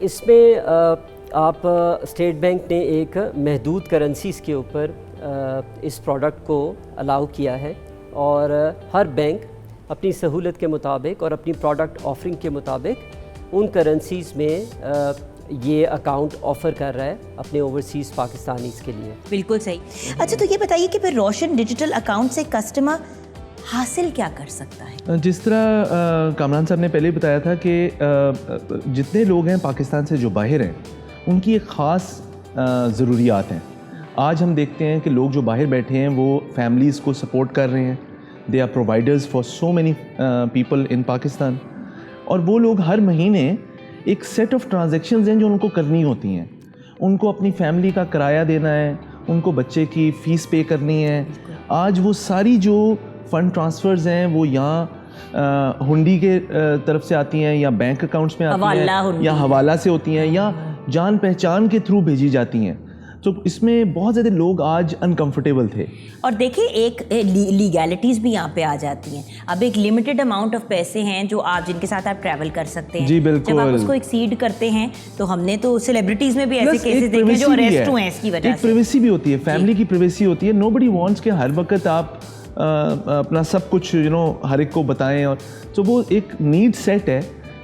اس میں آپ state bank نے ایک محدود کرنسیز کے اوپر اس پروڈکٹ کو الاؤ کیا ہے، اور ہر بینک اپنی سہولت کے مطابق اور اپنی پروڈکٹ آفرنگ کے مطابق ان کرنسیز میں یہ اکاؤنٹ آفر کر رہا ہے اپنے اوورسیز پاکستانیز کے لیے۔ بالکل صحیح۔ اچھا تو یہ بتائیے کہ پھر روشن ڈیجیٹل اکاؤنٹ سے کسٹمر حاصل کیا کر سکتا ہے؟ جس طرح کامران صاحب نے پہلے بتایا تھا کہ جتنے لوگ ہیں پاکستان سے جو باہر ہیں ان کی ایک خاص ضروریات ہیں۔ آج ہم دیکھتے ہیں کہ لوگ جو باہر بیٹھے ہیں وہ فیملیز کو سپورٹ کر رہے ہیں، they are providers for so many people in Pakistan, اور وہ لوگ ہر مہینے ایک سیٹ آف ٹرانزیکشنز ہیں جو ان کو کرنی ہوتی ہیں۔ ان کو اپنی فیملی کا کرایہ دینا ہے، ان کو بچے کی فیس پے کرنی ہے۔ آج وہ ساری جو فنڈ ٹرانسفرز ہیں وہ یہاں ہنڈی کے طرف سے آتی ہیں، یا بینک اکاؤنٹس میں آتی ہیں، یا حوالہ سے ہوتی ہیں، یا جان پہچان کے تھرو بھیجی جاتی ہیں۔ تو اس میں بہت زیادہ لوگ آج انکمفرٹیبل تھے، اور دیکھیں ایک لیگیلٹیز بھی یہاں پہ آ جاتی ہیں۔ اب ایک لمیٹڈ اماؤنٹ آف پیسے ہیں جو آپ جن کے ساتھ آپ ٹریول کر سکتے ہیں، جی بالکل، جب آپ اس کو ایکسیڈ کرتے ہیں تو ہم نے تو سیلیبریٹیز میں بھی ایسے کیسز دیکھے جو اریسٹ ہوئے ہیں اس کی وجہ سے۔ ایک پریویسی بھی ہوتی ہے، فیملی کی پریویسی ہوتی ہے۔ نو بڈی وانٹس کہ ہر وقت آپ اپنا سب کچھ ہر ایک کو بتائیں، اور تو وہ ایک نیڈ سیٹ ہے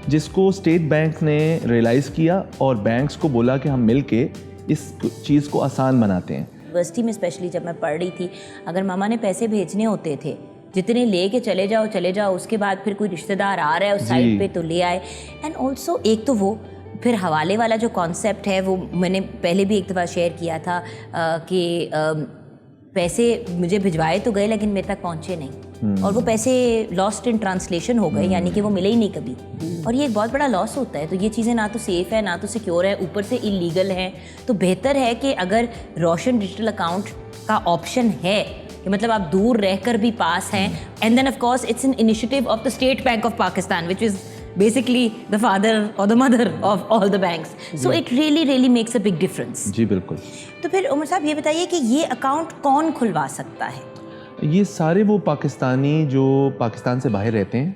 جس کو اسٹیٹ بینک نے ریئلائز کیا اور بینکس کو بولا کہ ہم مل کے اس چیز کو آسان بناتے ہیں۔ یونیورسٹی میں اسپیشلی جب میں پڑھ رہی تھی، اگر ماما نے پیسے بھیجنے ہوتے تھے جتنے لے کے چلے جاؤ، اس کے بعد پھر کوئی رشتہ دار آ رہا ہے اس سائٹ پہ تو لے آئے۔ اینڈ آلسو ایک تو وہ پھر حوالے والا جو کانسیپٹ ہے وہ میں نے پہلے بھی ایک دفعہ شیئر کیا تھا کہ پیسے مجھے بھجوائے تو گئے لیکن میرے تک پہنچے نہیں، اور وہ پیسے لاسٹ ان ٹرانسلیشن ہو گئے، یعنی کہ وہ ملے ہی نہیں کبھی، اور یہ ایک بہت بڑا لاس ہوتا ہے۔ تو یہ چیزیں نہ تو سیف ہے، نہ تو سیکیور ہے، اوپر سے انلیگل ہیں۔ تو بہتر ہے کہ اگر روشن ڈیجیٹل اکاؤنٹ کا آپشن ہے کہ مطلب آپ دور رہ کر بھی پاس ہیں، and then of course it's an initiative of the state bank of Pakistan which is basically the father or the mother of all the banks, so it really makes a big difference. جی بالکل۔ تو پھر عمر صاحب یہ بتائیے کہ یہ account کون کھلوا سکتا ہے؟ یہ سارے وہ پاکستانی جو پاکستان سے باہر رہتے ہیں،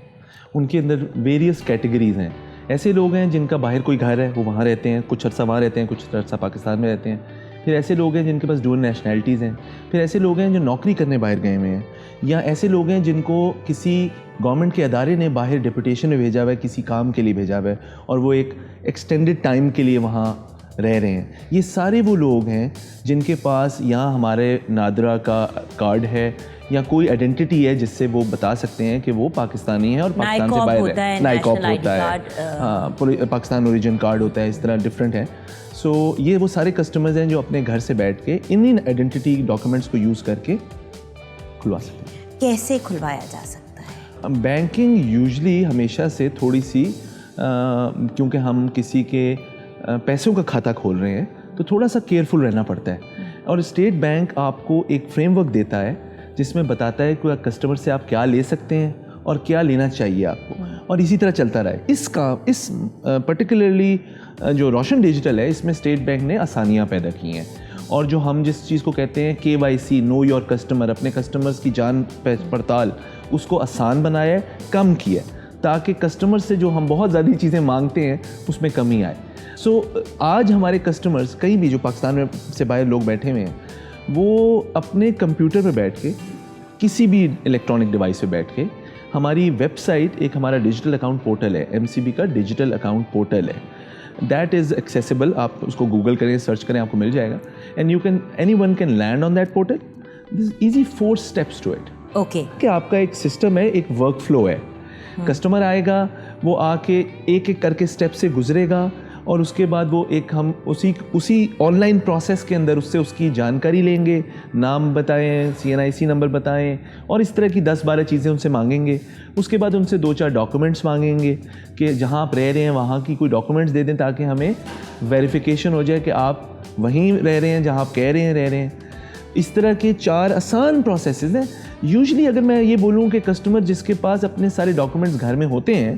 ان کے اندر ویریس کیٹیگریز ہیں۔ ایسے لوگ ہیں جن کا باہر کوئی گھر ہے، وہ وہاں رہتے ہیں، کچھ عرصہ وہاں رہتے ہیں، کچھ عرصہ پاکستان میں رہتے ہیں۔ پھر ایسے لوگ ہیں جن کے پاس ڈوئل نیشنلٹیز ہیں۔ پھر ایسے لوگ ہیں جو نوکری کرنے باہر گئے ہوئے ہیں، یا ایسے لوگ ہیں جن کو کسی گورنمنٹ کے ادارے نے باہر ڈپوٹیشن میں بھیجا ہوا ہے، کسی کام کے لیے بھیجا ہوا ہے، اور وہ ایک ایکسٹینڈڈ ٹائم کے لیے وہاں رہ رہے ہیں۔ یہ سارے وہ لوگ ہیں جن کے پاس یہاں ہمارے نادرا کا کارڈ ہے، یا کوئی آئیڈینٹی ہے جس سے وہ بتا سکتے ہیں کہ وہ پاکستانی ہیں اور پاکستان سے باہر ہے۔ نائکاپ ہوتا ہے، ہاں، پاکستان اوریجن کارڈ ہوتا ہے، اس طرح ڈفرینٹ ہے۔ سو یہ وہ سارے کسٹمرز ہیں جو اپنے گھر سے بیٹھ کے انہیں آئیڈینٹی ڈاکومنٹس کو یوز کر کے کھلوا سکتے ہیں۔ کیسے کھلوایا جا سکتا ہے؟ بینکنگ یوزلی ہمیشہ سے تھوڑی سی کیونکہ ہم کسی کے پیسوں کا کھاتہ کھول رہے ہیں تو تھوڑا سا کیئرفل رہنا پڑتا ہے، اور اسٹیٹ بینک آپ کو ایک فریم ورک دیتا ہے جس میں بتاتا ہے کہ کسٹمر سے آپ کیا لے سکتے ہیں اور کیا لینا چاہیے آپ کو، اور اسی طرح چلتا رہے۔ اس پرٹیکولرلی جو روشن ڈیجیٹل ہے، اس میں اسٹیٹ بینک نے آسانیاں پیدا کی ہیں، اور جو ہم جس چیز کو کہتے ہیں KYC، نو یور کسٹمر، اپنے کسٹمرز کی جان پڑتال، اس کو آسان بنایا ہے، کم کیا ہے، تاکہ کسٹمر سے جو ہم بہت زیادہ چیزیں مانگتے ہیں اس میں کمی آئے۔ سو آج ہمارے کسٹمرز کہیں بھی جو پاکستان میں سے باہر لوگ بیٹھے ہوئے ہیں، وہ اپنے کمپیوٹر پہ بیٹھ کے، کسی بھی الیکٹرانک ڈیوائس پہ بیٹھ کے، ہماری ویب سائٹ ایک ہمارا ڈیجیٹل اکاؤنٹ پورٹل ہے، MCB کا ڈیجیٹل اکاؤنٹ پورٹل ہے، دیٹ از ایکسیسیبل۔ آپ اس کو گوگل کریں، سرچ کریں، آپ کو مل جائے گا، and any one can land on that portal. This is easy 4 steps to it. Okay, کہ آپ کا ایک سسٹم ہے، ایک ورک فلو ہے، کسٹمر آئے گا، وہ آ کے ایک ایک کر کے اسٹیپ سے گزرے گا، اور اس کے بعد وہ ایک ہم اسی آن لائن پروسیس کے اندر اس سے اس کی جانکاری لیں گے، نام بتائیں، CNIC نمبر بتائیں، اور اس طرح کی 10-12 چیزیں ان سے مانگیں گے۔ اس کے بعد ان سے 2-4 ڈاکومنٹس مانگیں گے کہ جہاں آپ رہ رہے ہیں وہاں کی کوئی ڈاکومنٹس دے دیں تاکہ ہمیں ویریفیکیشن ہو جائے کہ آپ وہیں رہ رہے ہیں جہاں آپ کہہ رہے ہیں رہ رہے ہیں۔ اس طرح کے 4 آسان پروسیسز ہیں۔ یوزلی اگر میں یہ بولوں کہ کسٹمر جس کے پاس اپنے سارے ڈاکومنٹس گھر میں ہوتے ہیں،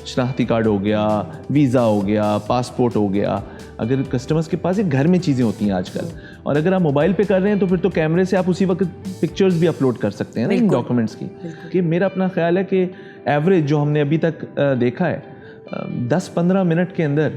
شناختی کارڈ ہو گیا، ویزا ہو گیا، پاسپورٹ ہو گیا، اگر کسٹمرز کے پاس ایک گھر میں چیزیں ہوتی ہیں آج کل، اور اگر آپ موبائل پہ کر رہے ہیں تو پھر تو کیمرے سے آپ اسی وقت پکچرز بھی اپلوڈ کر سکتے ہیں نا ان ڈاکومنٹس کی۔ کہ میرا اپنا خیال ہے کہ ایوریج جو ہم نے ابھی تک دیکھا ہے 10-15 منٹ کے اندر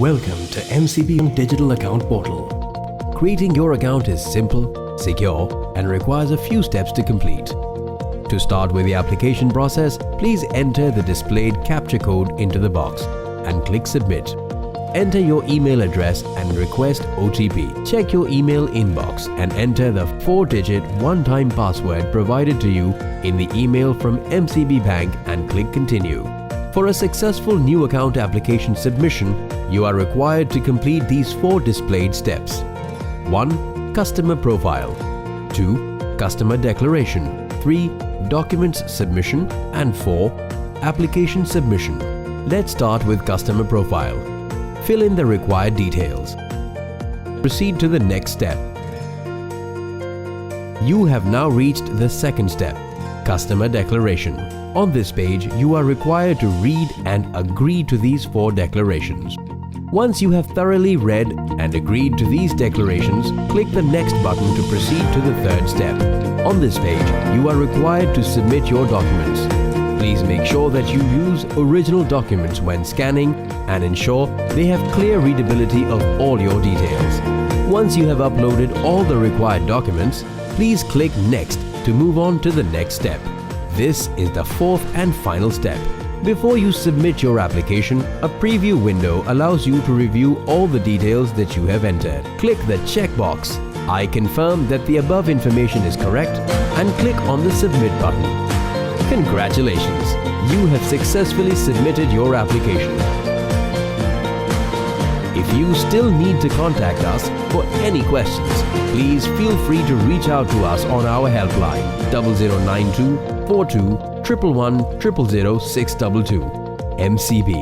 Welcome to MCB Digital Account Portal. Creating your account is simple, secure, and requires a few steps to complete. To start with the application process, please enter the displayed captcha code into the box and click Submit. Enter your email address and request OTP. Check your email inbox and enter the 4-digit one-time password provided to you in the email from MCB Bank and click Continue. For a successful new account application submission, you are required to complete these 4 displayed steps. 1. Customer profile. 2. Customer declaration. 3. Documents submission. And 4. Application submission. Let's start with customer profile. Fill in the required details. Proceed to the next step. You have now reached the second step, customer declaration. On this page, you are required to read and agree to these 4 declarations. Once you have thoroughly read and agreed to these declarations, click the next button to proceed to the third step. On this page, you are required to submit your documents. Please make sure that you use original documents when scanning and ensure they have clear readability of all your details. Once you have uploaded all the required documents, please click Next to move on to the next step. This is the 4th and final step. Before you submit your application, a preview window allows you to review all the details that you have entered. Click the checkbox, I confirm that the above information is correct, and click on the Submit button. Congratulations! You have successfully submitted your application. If you still need to contact us for any questions, please feel free to reach out to us on our helpline 0092 42 111 000 622. MCB,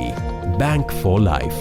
Bank for Life.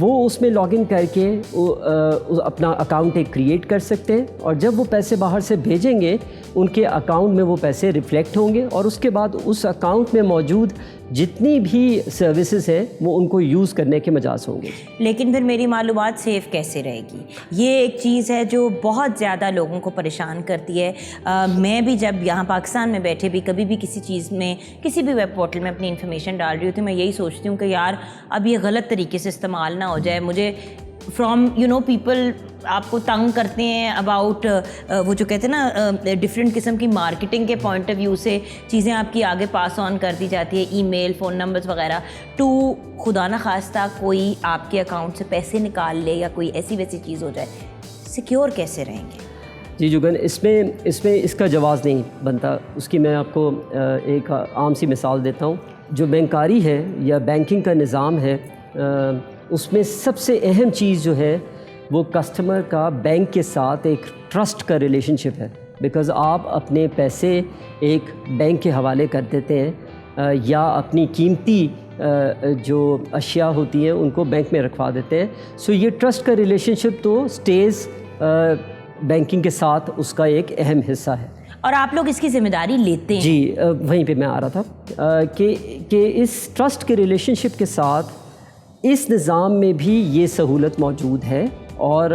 وہ اس میں log in کر کے اپنا account ایک create کر سکتے ہیں، اور جب وہ پیسے باہر سے بھیجیں گے ان کے اکاؤنٹ میں وہ پیسے ریفلیکٹ ہوں گے، اور اس کے بعد اس اکاؤنٹ میں موجود جتنی بھی سروسز ہیں وہ ان کو یوز کرنے کے مجاز ہوں گے۔ لیکن پھر میری معلومات سیف کیسے رہے گی؟ یہ ایک چیز ہے جو بہت زیادہ لوگوں کو پریشان کرتی ہے۔ میں بھی جب یہاں پاکستان میں بیٹھے بھی کبھی بھی کسی چیز میں، کسی بھی ویب پورٹل میں اپنی انفارمیشن ڈال رہی ہوتی ہوں، میں یہی سوچتی ہوں کہ یار اب یہ غلط طریقے سے استعمال نہ ہو جائے۔ مجھے فرام پیپل آپ کو تنگ کرتے ہیں اباؤٹ وہ جو کہتے ہیں نا ڈفرینٹ قسم کی مارکیٹنگ کے پوائنٹ آف ویو سے چیزیں آپ کی آگے پاس آن کر دی جاتی ہے، ای میل، فون نمبرز وغیرہ، ٹو خدا نہ خواستہ کوئی آپ کے اکاؤنٹ سے پیسے نکال لے یا کوئی ایسی ویسی چیز ہو جائے، سیکیور کیسے رہیں گے؟ جی جگن، اس میں اس کا جواز نہیں بنتا۔ اس کی میں آپ کو ایک عام سی مثال دیتا ہوں۔ جو بینکاری ہے یا بینکنگ کا نظام ہے، اس میں سب سے اہم چیز جو ہے وہ کسٹمر کا بینک کے ساتھ ایک ٹرسٹ کا ریلیشن شپ ہے، بیکاز آپ اپنے پیسے ایک بینک کے حوالے کر دیتے ہیں یا اپنی قیمتی جو اشیاء ہوتی ہیں ان کو بینک میں رکھوا دیتے ہیں۔ سو یہ ٹرسٹ کا ریلیشن شپ تو اسٹیز بینکنگ کے ساتھ اس کا ایک اہم حصہ ہے، اور آپ لوگ اس کی ذمہ داری لیتے ہیں؟ جی وہیں پہ میں آ رہا تھا کہ اس ٹرسٹ کے ریلیشن شپ کے ساتھ اس نظام میں بھی یہ سہولت موجود ہے، اور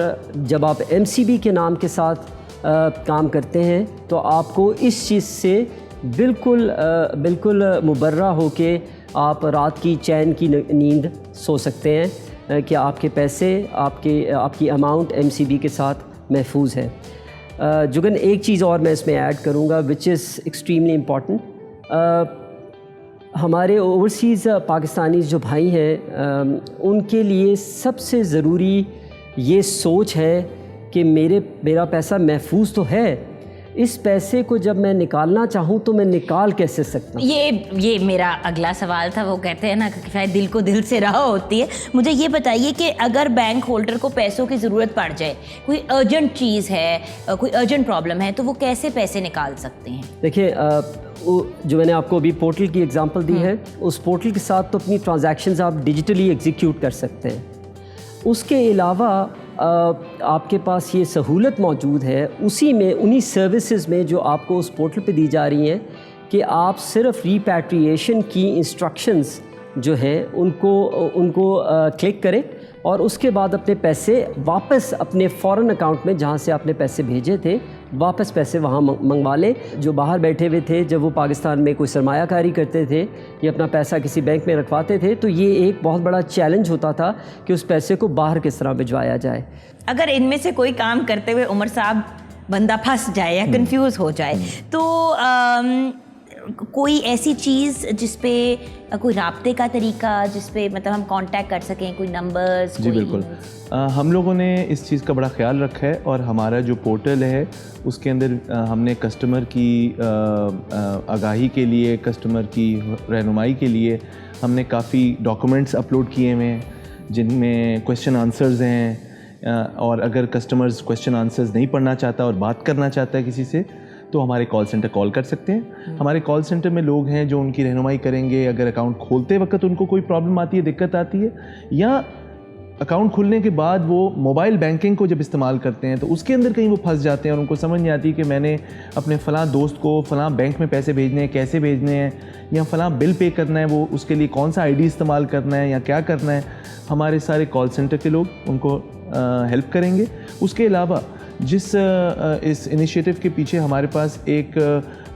جب آپ ایم سی بی کے نام کے ساتھ کام کرتے ہیں تو آپ کو اس چیز سے بالکل مبرہ ہو کے آپ رات کی چین کی نیند سو سکتے ہیں کہ آپ کے پیسے، آپ کی اماؤنٹ ایم سی بی کے ساتھ محفوظ ہے۔ جگن، ایک چیز اور میں اس میں ایڈ کروں گا وچ از ایکسٹریملی امپورٹنٹ۔ ہمارے اوورسیز پاکستانیز جو بھائی ہیں ان کے لیے سب سے ضروری یہ سوچ ہے کہ میرا پیسہ محفوظ تو ہے، اس پیسے کو جب میں نکالنا چاہوں تو میں نکال کیسے سکتا ہوں؟ یہ میرا اگلا سوال تھا۔ وہ کہتے ہیں نا کہ شاید دل کو دل سے راہ ہوتی ہے۔ مجھے یہ بتائیے کہ اگر بینک ہولڈر کو پیسوں کی ضرورت پڑ جائے، کوئی ارجنٹ چیز ہے، کوئی ارجنٹ پرابلم ہے، تو وہ کیسے پیسے نکال سکتے ہیں؟ دیکھیں، جو میں نے آپ کو ابھی پورٹل کی اگزامپل دی ہے، اس پورٹل کے ساتھ تو اپنی ٹرانزیکشنز آپ ڈیجیٹلی ایگزیکیوٹ کر سکتے ہیں۔ اس کے علاوہ آپ کے پاس یہ سہولت موجود ہے انہی سروسز میں جو آپ کو اس پورٹل پہ دی جا رہی ہیں کہ آپ صرف ریپیٹریشن کی انسٹرکشنز جو ہیں ان کو کلک کریں، اور اس کے بعد اپنے پیسے واپس اپنے فورن اکاؤنٹ میں جہاں سے آپ نے پیسے بھیجے تھے واپس پیسے وہاں منگوا لیں۔ جو باہر بیٹھے ہوئے تھے، جب وہ پاکستان میں کوئی سرمایہ کاری کرتے تھے یا اپنا پیسہ کسی بینک میں رکھواتے تھے، تو یہ ایک بہت بڑا چیلنج ہوتا تھا کہ اس پیسے کو باہر کس طرح بھجوایا جائے۔ اگر ان میں سے کوئی کام کرتے ہوئے عمر صاحب بندہ پھنس جائے یا کنفیوز ہو جائے، تو کوئی ایسی چیز جس پہ کوئی رابطے کا طریقہ جس پہ مطلب ہم کانٹیکٹ کر سکیں، کوئی نمبرز؟ جی بالکل، ہم لوگوں نے اس چیز کا بڑا خیال رکھا ہے، اور ہمارا جو پورٹل ہے اس کے اندر ہم نے کسٹمر کی آگاہی کے لیے، کسٹمر کی رہنمائی کے لیے ہم نے کافی ڈاکومنٹس اپلوڈ کیے ہوئے ہیں جن میں کویشچن آنسرز ہیں، اور اگر کسٹمرز کویشچن آنسرز نہیں پڑھنا چاہتا اور بات کرنا چاہتا ہے کسی سے تو ہمارے کال سینٹر کال کر سکتے ہیں۔ ہمارے کال سینٹر میں لوگ ہیں جو ان کی رہنمائی کریں گے۔ اگر اکاؤنٹ کھولتے وقت ان کو کوئی پرابلم آتی ہے، دقت آتی ہے، یا اکاؤنٹ کھلنے کے بعد وہ موبائل بینکنگ کو جب استعمال کرتے ہیں تو اس کے اندر کہیں وہ پھنس جاتے ہیں اور ان کو سمجھ نہیں آتی کہ میں نے اپنے فلاں دوست کو فلاں بینک میں پیسے بھیجنے ہیں، کیسے بھیجنے ہیں، یا فلاں بل پے کرنا ہے، وہ اس کے لیے کون سا آئی ڈی استعمال کرنا ہے یا کیا کرنا ہے، ہمارے سارے کال سینٹر کے لوگ ان کو ہیلپ کریں گے۔ اس کے علاوہ اس انیشیٹو کے پیچھے ہمارے پاس ایک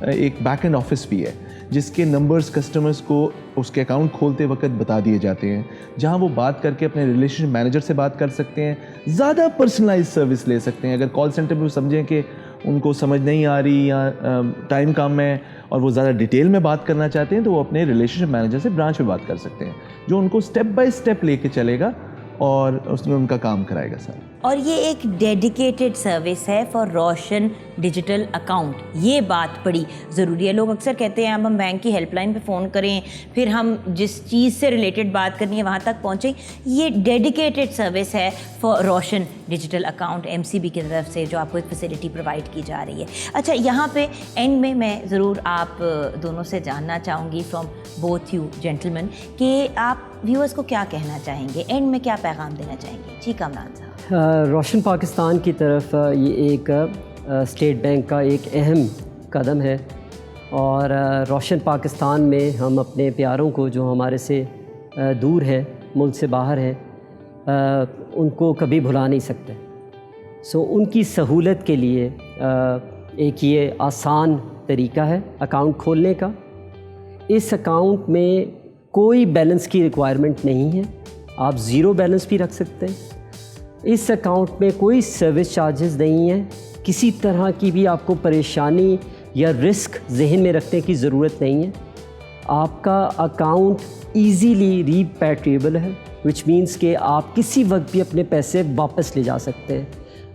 بیک اینڈ آفس بھی ہے جس کے نمبرز کسٹمرز کو اس کے اکاؤنٹ کھولتے وقت بتا دیے جاتے ہیں، جہاں وہ بات کر کے اپنے ریلیشن مینیجر سے بات کر سکتے ہیں، زیادہ پرسنلائز سروس لے سکتے ہیں۔ اگر کال سینٹر میں وہ سمجھیں کہ ان کو سمجھ نہیں آ رہی یا ٹائم کم ہے اور وہ زیادہ ڈیٹیل میں بات کرنا چاہتے ہیں تو وہ اپنے ریلیشن مینیجر سے برانچ میں بات کر سکتے ہیں، جو ان کو سٹیپ بائی سٹیپ لے کے چلے گا اور اس میں ان کا کام کرائے گا سر۔ اور یہ ایک ڈیڈیکیٹڈ سروس ہے فار روشن ڈیجیٹل اکاؤنٹ. یہ بات بڑی ضروری ہے. لوگ اکثر کہتے ہیں اب ہم بینک کی ہیلپ لائن پہ فون کریں, پھر ہم جس چیز سے ریلیٹڈ بات کرنی ہے وہاں تک پہنچیں. یہ ڈیڈیکیٹڈ سروس ہے فار روشن ڈیجیٹل اکاؤنٹ MCB کی طرف سے, جو آپ کو ایک فیسلٹی پرووائڈ کی جا رہی ہے. اچھا, یہاں پہ اینڈ میں ضرور آپ دونوں سے جاننا چاہوں گی فرام بوتھ یو جینٹلمین کہ آپ ویورز کو کیا کہنا چاہیں گے, اینڈ میں کیا پیغام دینا چاہیں گے. جی کامران صاحب. روشن پاکستان کی طرف یہ ایک اسٹیٹ بینک کا ایک اہم قدم ہے, اور روشن پاکستان میں ہم اپنے پیاروں کو جو ہمارے سے دور ہیں, ملک سے باہر ہیں, ان کو کبھی بھلا نہیں سکتے. ان کی سہولت کے لیے ایک یہ آسان طریقہ ہے اکاؤنٹ کھولنے کا. اس اکاؤنٹ میں کوئی بیلنس کی ریکوائرمنٹ نہیں ہے, آپ زیرو بیلنس بھی رکھ سکتے ہیں. اس اکاؤنٹ میں کوئی سروس چارجز نہیں ہیں, کسی طرح کی بھی آپ کو پریشانی یا رسک ذہن میں رکھنے کی ضرورت نہیں ہے. آپ کا اکاؤنٹ ایزیلی ریپیٹریبل ہے, وچ مینس کہ آپ کسی وقت بھی اپنے پیسے واپس لے جا سکتے ہیں.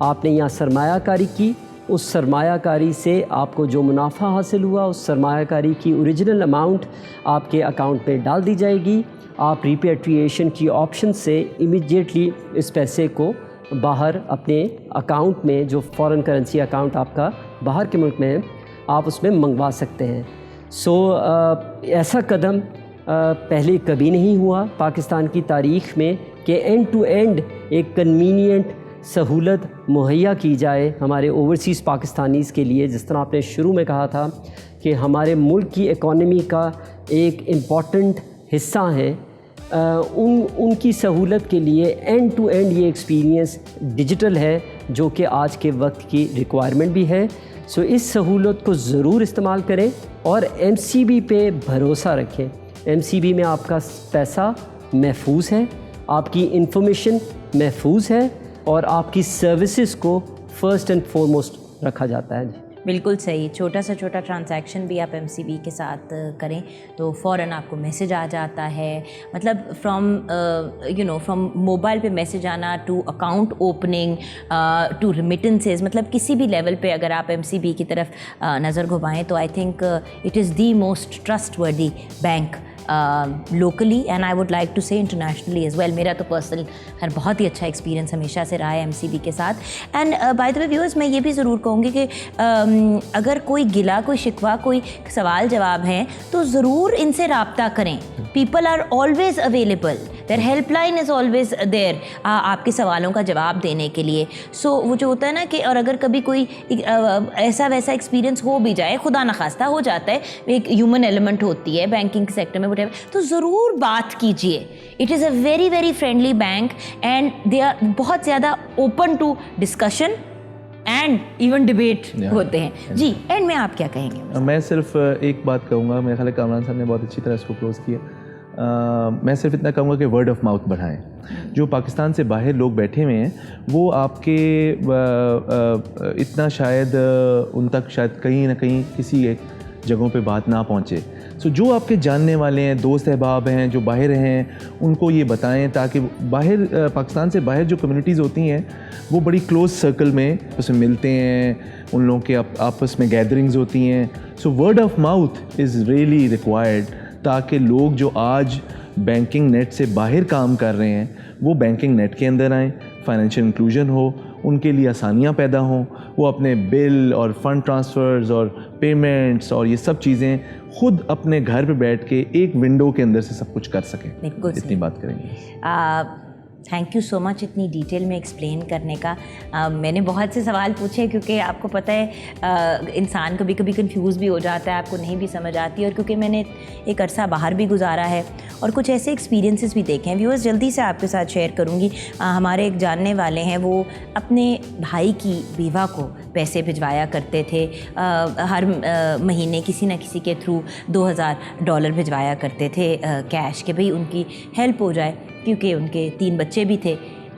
آپ نے یہاں سرمایہ کاری کی, اس سرمایہ کاری سے آپ کو جو منافع حاصل ہوا, اس سرمایہ کاری کی اوریجنل اماؤنٹ آپ کے اکاؤنٹ پہ ڈال دی جائے گی. آپ ریپیٹریشن کی آپشن سے امیڈیٹلی اس پیسے کو باہر اپنے اکاؤنٹ میں, جو فارن کرنسی اکاؤنٹ آپ کا باہر کے ملک میں ہے, آپ اس میں منگوا سکتے ہیں. ایسا قدم پہلے کبھی نہیں ہوا پاکستان کی تاریخ میں کہ اینڈ ٹو اینڈ ایک کنوینینٹ سہولت مہیا کی جائے ہمارے اوورسیز پاکستانیز کے لیے. جس طرح آپ نے شروع میں کہا تھا کہ ہمارے ملک کی اکانومی کا ایک امپورٹنٹ حصہ ہیں, ان کی سہولت کے لیے اینڈ ٹو اینڈ یہ ایکسپیرینس ڈیجیٹل ہے, جو کہ آج کے وقت کی ریکوائرمنٹ بھی ہے. اس سہولت کو ضرور استعمال کریں اور MCB پہ بھروسہ رکھیں. MCB میں آپ کا پیسہ محفوظ ہے, آپ کی انفارمیشن محفوظ ہے, اور آپ کی سروسز کو فرسٹ اینڈ فارموسٹ رکھا جاتا ہے. جی بالکل صحیح. چھوٹا سا چھوٹا ٹرانزیکشن بھی آپ MCB کے ساتھ کریں تو فوراً آپ کو میسج آ جاتا ہے. مطلب فرام موبائل پہ میسج آنا to account opening to remittances, مطلب کسی بھی لیول پہ اگر آپ MCB کی طرف نظر گھمائیں تو I think it is the most trustworthy bank locally and I would like to say internationally as well. میرا تو پرسنل خیر بہت ہی اچھا ایکسپیرینس ہمیشہ سے رہا ہے MCB کے ساتھ. And by the way viewers, میں یہ بھی ضرور کہوں گی کہ اگر کوئی گلا, کوئی شکوہ, کوئی سوال جواب ہیں تو ضرور ان سے رابطہ کریں. People are always available, there help line is always there آپ کے سوالوں کا جواب دینے کے لیے. وہ جو ہوتا ہے نا کہ, اور اگر کبھی کوئی ایسا ویسا ایکسپیرینس ہو بھی جائے, خدا نخواستہ ہو جاتا ہے, ایک ہیومن ایلیمنٹ ہوتی ہے بینکنگ سیکٹر میں, تو ضرور بات کیجیے. It is a very very friendly bank and they are بہت زیادہ open to discussion and even debate ہوتے ہیں. جی اینڈ میں آپ کیا کہیں گے؟ میں صرف ایک بات کہوں گا, میرے خیال ہے کامران صاحب نے بہت اچھی طرح اس کو کلوز کیا. میں صرف اتنا کہوں گا کہ ورڈ آف ماؤتھ بڑھائیں. جو پاکستان سے باہر لوگ بیٹھے ہوئے ہیں وہ آپ کے اتنا شاید ان تک شاید کہیں نہ کہیں کسی ایک جگہوں پہ بات نہ پہنچے. جو آپ کے جاننے والے ہیں, دوست احباب ہیں جو باہر ہیں, ان کو یہ بتائیں تاکہ باہر پاکستان سے باہر جو کمیونٹیز ہوتی ہیں وہ بڑی کلوز سرکل میں اس میں ملتے ہیں, ان لوگوں کے آپس میں گیدرنگز ہوتی ہیں. Word of mouth is really required, تاکہ لوگ جو آج بینکنگ نیٹ سے باہر کام کر رہے ہیں وہ بینکنگ نیٹ کے اندر آئیں, فائنینشیل انکلوژن ہو, ان کے لیے آسانیاں پیدا ہوں, وہ اپنے بل اور فنڈ ٹرانسفرز اور پیمنٹس اور یہ سب چیزیں خود اپنے گھر پہ بیٹھ کے ایک ونڈو کے اندر سے سب کچھ کر سکیں. اتنی بات کریں گے. تھینک یو سو مچ اتنی ڈیٹیل میں ایکسپلین کرنے کا. میں نے بہت سے سوال پوچھے کیونکہ آپ کو پتہ ہے انسان کبھی کبھی کنفیوز بھی ہو جاتا ہے, آپ کو نہیں بھی سمجھ آتی, اور کیونکہ میں نے ایک عرصہ باہر بھی گزارا ہے اور کچھ ایسے ایکسپیرینسز بھی دیکھے ہیں. ویورز جلدی سے آپ کے ساتھ شیئر کروں گی. ہمارے ایک جاننے والے ہیں, وہ اپنے بھائی کی بیوہ کو پیسے بھجوایا کرتے تھے ہر مہینے کسی نہ کسی کے تھرو $2000 بھجوایا کرتے تھے کیش, کہ بھئی ان کی ہیلپ ہو جائے, کیونکہ ان کے 3 بچے بھی تھے.